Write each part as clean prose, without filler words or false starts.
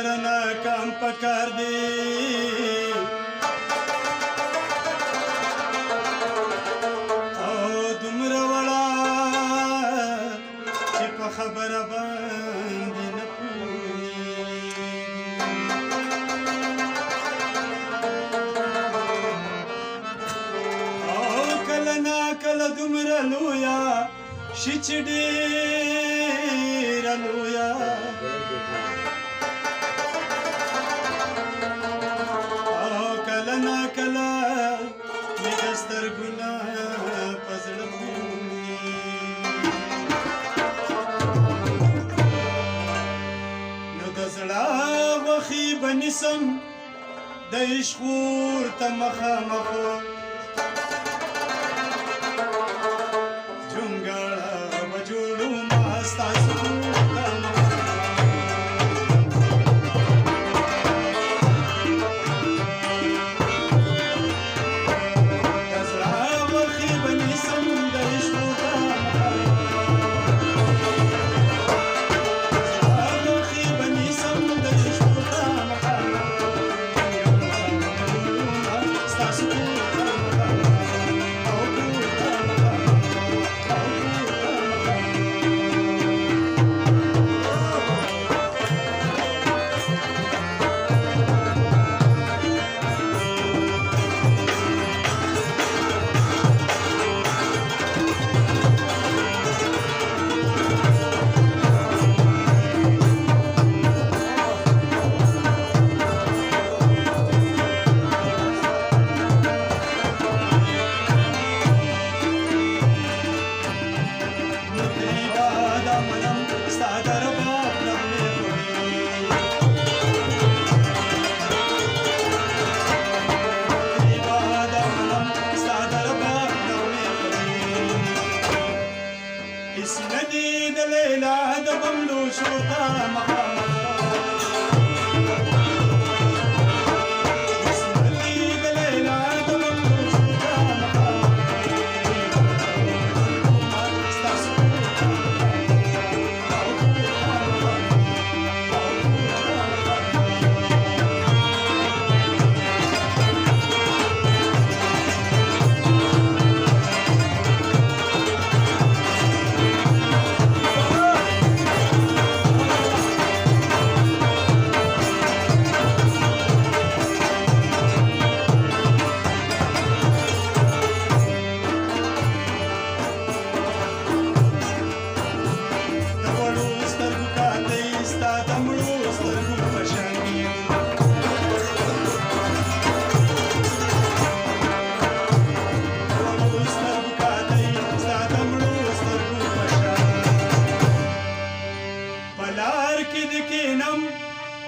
درنه کم پکار دی او دومره وړه چې په خبره باندې نه پوهېږي او کله ناکله دومره لویه شي چې ډېره لویه او کله ناکله مې د سترګو نه په زړه نو د زړه غوښې به نیسم د عشق ورته مخامخ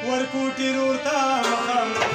ورکوټي ورته مخامخ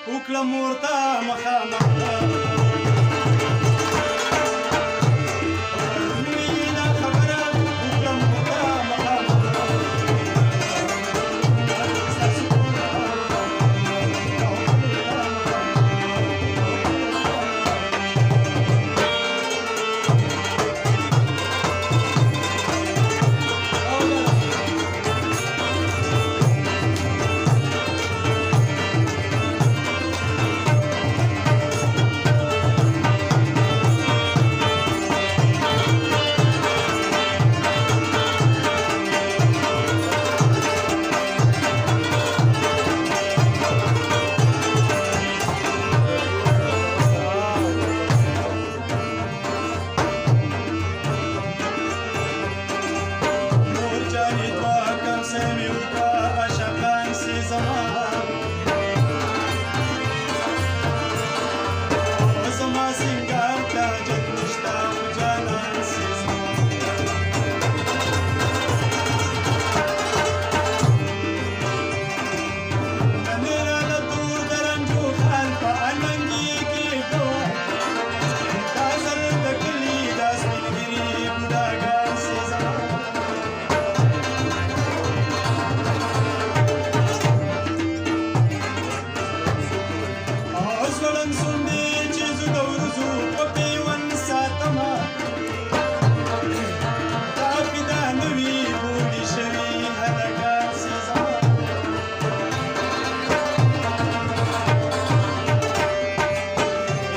وکړه مورته مخامخ جانې دوه کمسه مې وکړه عاشقان سي زما زما سینګار ته جت نشته خو جانان سي زما نن راله تور د رنجو خال په المنګي کې ګوه دا زر د کلي دا سپین ګیري بوډاګان سي زما زړن سونډې چې زه د ورځو په پیوند ساتمه دا فدا نه وي بوډۍ شوي هلکان سي زما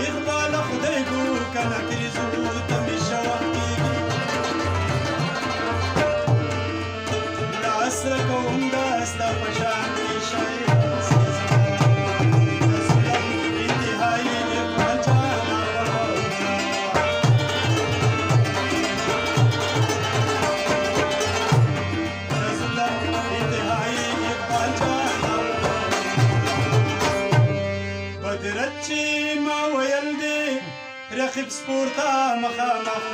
اقباله خدای ګو کله کریزو ته مې شوق کېږي لاس رکوم دا ستا په شان کې شاعران سي زما بدرت چې ما ویل دی رقیب سپور ته مخامخ